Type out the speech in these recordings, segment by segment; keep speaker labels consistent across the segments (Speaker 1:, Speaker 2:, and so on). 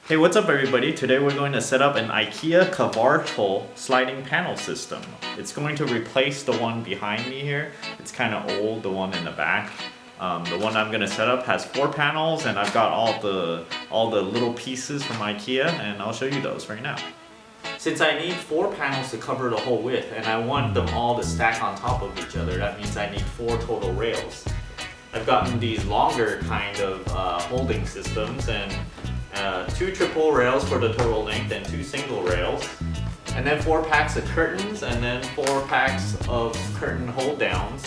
Speaker 1: Hey, what's up everybody? Today we're going to set up an IKEA Kvartal sliding panel system. It's going to replace the one behind me here. It's kind of old, the one in the back. The one I'm going to set up has 4 panels and I've got all the little pieces from IKEA and I'll show you those right now. Since I need 4 panels to cover the whole width and I want them all to stack on top of each other, that means I need 4 total rails. I've gotten these longer kind of holding systems and 2 triple rails for the total length and 2 single rails. And then 4 packs of curtains and then 4 packs of curtain hold downs.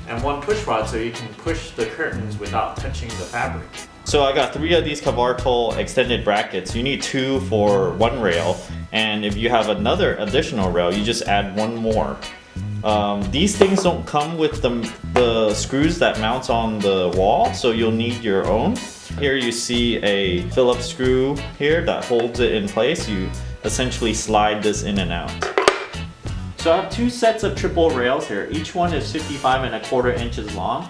Speaker 1: And 1 push rod so you can push the curtains without touching the fabric. So I got 3 of these Kvartal extended brackets. You need 2 for 1 rail. And if you have another additional rail, you just add 1 more. These things don't come with the screws that mounts on the wall, so you'll need your own. Here you see a Phillips screw here that holds it in place. You essentially slide this in and out. So I have 2 sets of triple rails here. Each one is 55¼ inches long.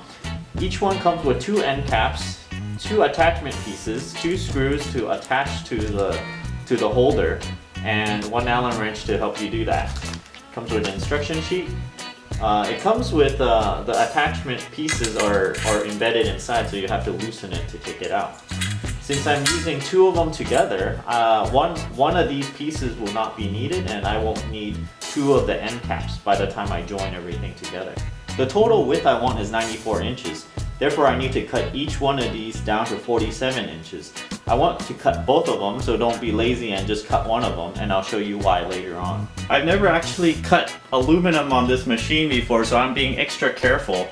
Speaker 1: Each one comes with 2 end caps, 2 attachment pieces, 2 screws to attach to the holder, and 1 Allen wrench to help you do that. Comes with an instruction sheet. It comes with the attachment pieces are embedded inside, so you have to loosen it to take it out. Since I'm using 2 of them together, one of these pieces will not be needed, and I won't need 2 of the end caps by the time I join everything together. The total width I want is 94 inches. Therefore, I need to cut each one of these down to 47 inches. I want to cut both of them, so don't be lazy and just cut one of them, and I'll show you why later on. I've never actually cut aluminum on this machine before, so I'm being extra careful.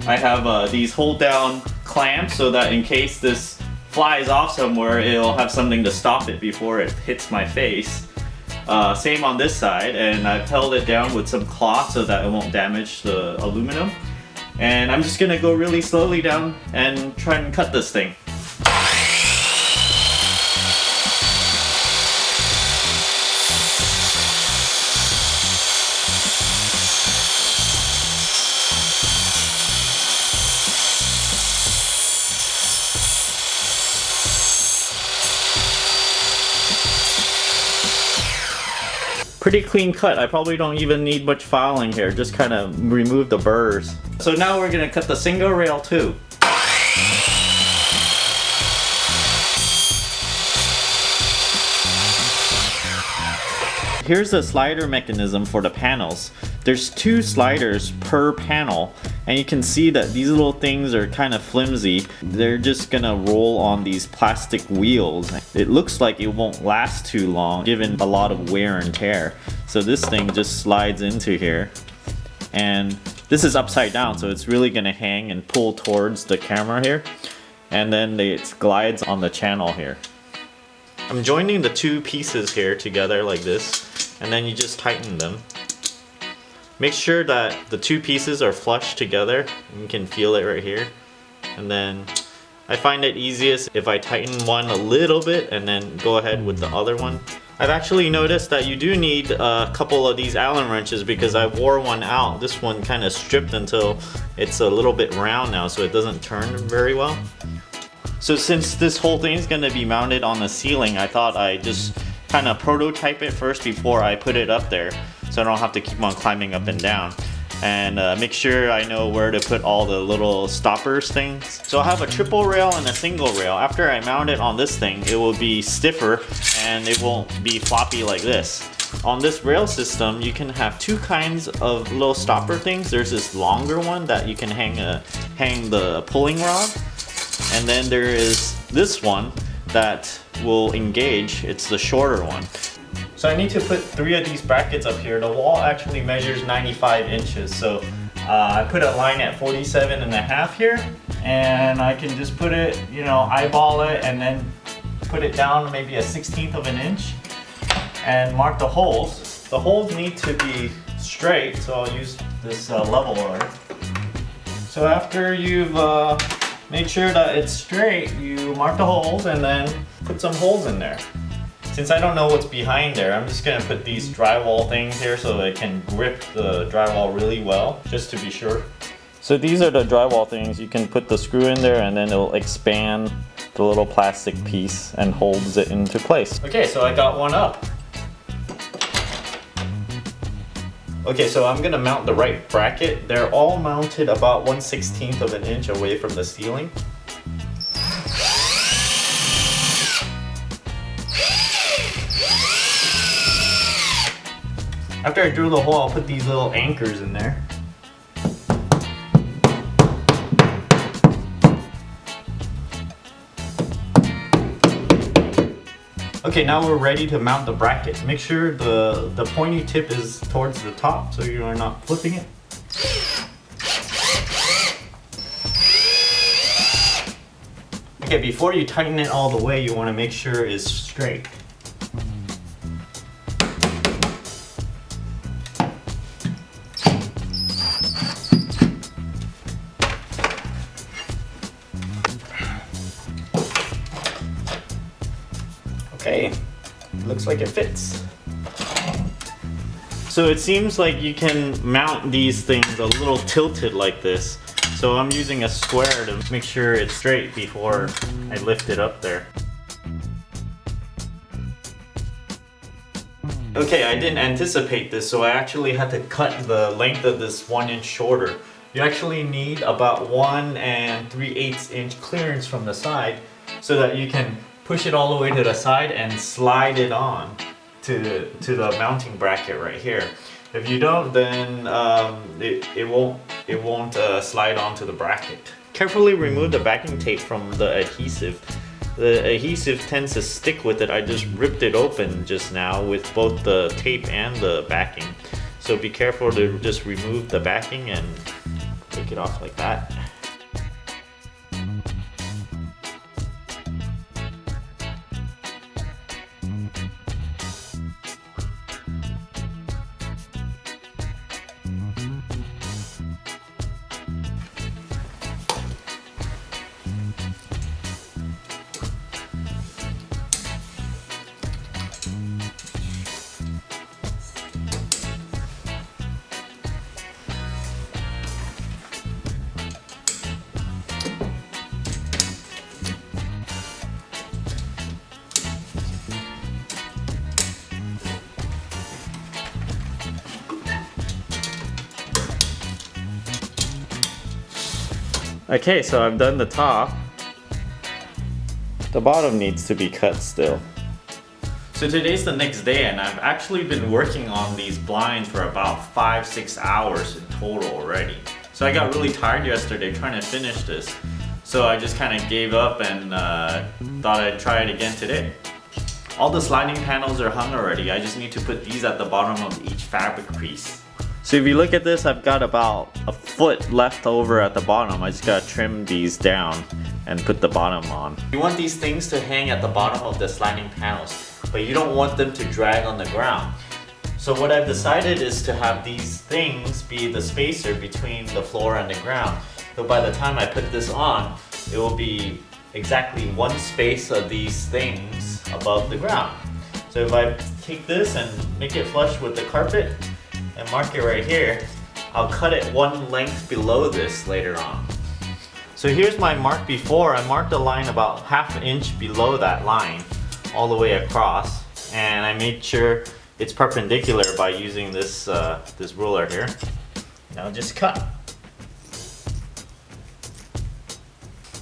Speaker 1: I have these hold down clamps so that in case this flies off somewhere, it'll have something to stop it before it hits my face. Same on this side, and I've held it down with some cloth so that it won't damage the aluminum. And I'm just gonna go really slowly down and try and cut this thing. Pretty clean cut. I probably don't even need much filing here, just kind of remove the burrs. So now we're gonna cut the single rail too. Here's the slider mechanism for the panels. There's 2 sliders per panel, and you can see that these little things are kind of flimsy. They're just gonna roll on these plastic wheels. It looks like it won't last too long given a lot of wear and tear. So this thing just slides into here, and this is upside down, so it's really gonna hang and pull towards the camera here, and then it glides on the channel here. I'm joining the 2 pieces here together like this, and then you just tighten them. Make sure that the 2 pieces are flush together. You can feel it right here. And then I find it easiest if I tighten one a little bit and then go ahead with the other one. I've actually noticed that you do need a couple of these Allen wrenches because I wore one out. This one kind of stripped until it's a little bit round now, so it doesn't turn very well. So since this whole thing is going to be mounted on the ceiling, I thought I'd just kind of prototype it first before I put it up there, so I don't have to keep on climbing up and down. And make sure I know where to put all the little stoppers things. So I have a triple rail and a single rail. After I mount it on this thing, it will be stiffer and it won't be floppy like this. On this rail system, you can have 2 kinds of little stopper things. There's this longer one that you can hang the pulling rod. And then there is this one that will engage. It's the shorter one. So I need to put 3 of these brackets up here. The wall actually measures 95 inches. So I put a line at 47.5 here. And I can just put it, eyeball it and then put it down maybe 1/16 of an inch. And mark the holes. The holes need to be straight, so I'll use this leveler. So after you've made sure that it's straight, you mark the holes and then put some holes in there. Since I don't know what's behind there, I'm just gonna put these drywall things here so it can grip the drywall really well, just to be sure. So these are the drywall things. You can put the screw in there and then it'll expand the little plastic piece and holds it into place. Okay, so I got one up. Okay, so I'm gonna mount the right bracket. They're all mounted about 1/16 of an inch away from the ceiling. After I drill the hole, I'll put these little anchors in there. Okay, now we're ready to mount the bracket. Make sure the pointy tip is towards the top so you are not flipping it. Okay, before you tighten it all the way, you want to make sure it's straight. Okay, looks like it fits. So it seems like you can mount these things a little tilted like this. So I'm using a square to make sure it's straight before I lift it up there. Okay, I didn't anticipate this, so I actually had to cut the length of this 1 inch shorter. You actually need about 1 3/8 inch clearance from the side so that you can push it all the way to the side and slide it on to the mounting bracket right here. If you don't, then it won't slide onto the bracket. Carefully remove the backing tape from the adhesive. The adhesive tends to stick with it. I just ripped it open just now with both the tape and the backing. So be careful to just remove the backing and take it off like that. Okay, so I've done the top. The bottom needs to be cut still. So today's the next day and I've actually been working on these blinds for about 5-6 hours in total already. So I got really tired yesterday trying to finish this. So I just kind of gave up and thought I'd try it again today. All the sliding panels are hung already. I just need to put these at the bottom of each fabric piece. So if you look at this, I've got about a foot left over at the bottom. I just gotta trim these down and put the bottom on. You want these things to hang at the bottom of the sliding panels, but you don't want them to drag on the ground. So what I've decided is to have these things be the spacer between the floor and the ground. So by the time I put this on, it will be exactly one space of these things above the ground. So if I take this and make it flush with the carpet, and mark it right here, I'll cut it one length below this later on. So here's my mark before. I marked a line about 1/2 inch below that line, all the way across, and I made sure it's perpendicular by using this this ruler here. Now just cut.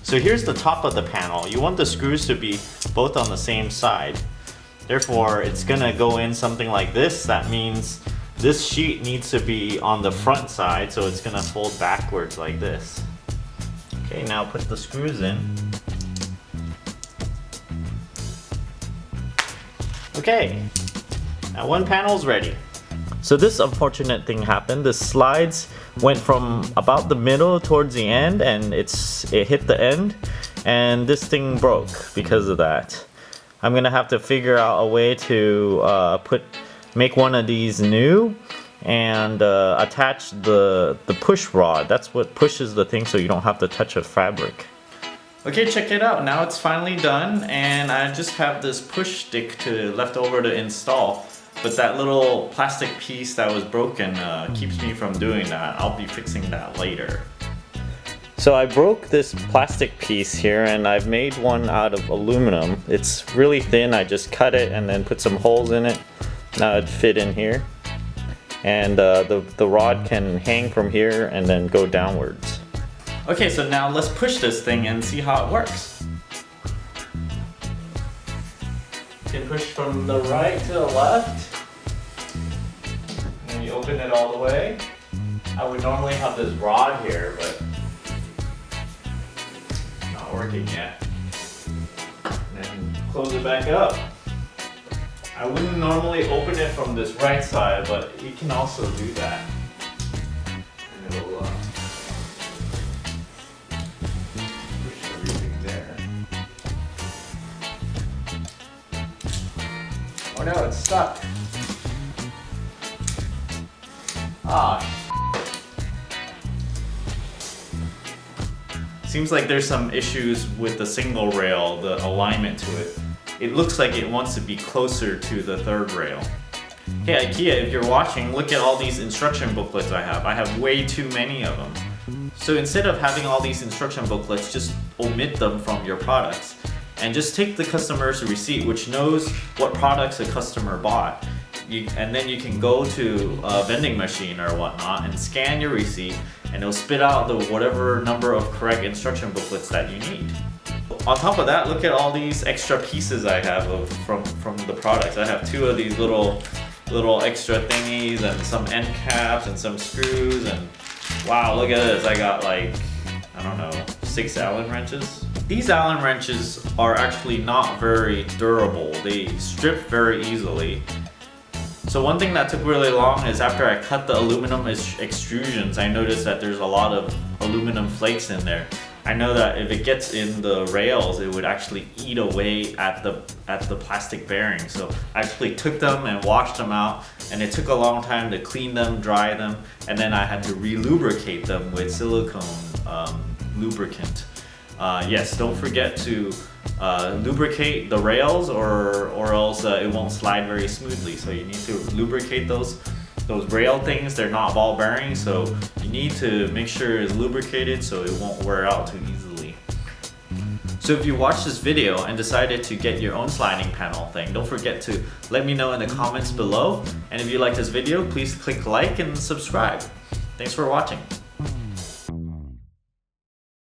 Speaker 1: So here's the top of the panel. You want the screws to be both on the same side. Therefore, it's gonna go in something like this. That means this sheet needs to be on the front side, so it's gonna fold backwards like this. Okay, now put the screws in. Okay, now one panel's ready. So this unfortunate thing happened. The slides went from about the middle towards the end, and it hit the end, and this thing broke because of that. I'm gonna have to figure out a way to make one of these new and attach the push rod. That's what pushes the thing so you don't have to touch a fabric. Okay, check it out. Now it's finally done and I just have this push stick left over to install. But that little plastic piece that was broken keeps me from doing that. I'll be fixing that later. So I broke this plastic piece here and I've made one out of aluminum. It's really thin. I just cut it and then put some holes in it. Now it'd fit in here. And the rod can hang from here and then go downwards. Okay, so now let's push this thing and see how it works. You can push from the right to the left. And you open it all the way. I would normally have this rod here, but not working yet. And then close it back up. I wouldn't normally open it from this right side, but you can also do that. And it'll push everything there. Oh no, it's stuck. Ah. Seems like there's some issues with the single rail, the alignment to it. It looks like it wants to be closer to the third rail. Hey IKEA, if you're watching, look at all these instruction booklets I have. I have way too many of them. So instead of having all these instruction booklets, just omit them from your products. And just take the customer's receipt, which knows what products a customer bought. And then you can go to a vending machine or whatnot and scan your receipt, and it'll spit out the whatever number of correct instruction booklets that you need. On top of that, look at all these extra pieces I have from the products. I have two of these little extra thingies and some end caps and some screws, and wow, look at this. I got like, I don't know, 6 Allen wrenches. These Allen wrenches are actually not very durable. They strip very easily. So one thing that took really long is after I cut the aluminum extrusions, I noticed that there's a lot of aluminum flakes in there. I know that if it gets in the rails, it would actually eat away at the plastic bearing. So I actually took them and washed them out, and it took a long time to clean them, dry them, and then I had to re-lubricate them with silicone lubricant. Yes, don't forget to lubricate the rails or else it won't slide very smoothly. So you need to lubricate those rail things. They're not ball bearings, so you need to make sure it's lubricated so it won't wear out too easily. So if you watched this video and decided to get your own sliding panel thing, don't forget to let me know in the comments below. And if you like this video, please click like and subscribe. Thanks for watching.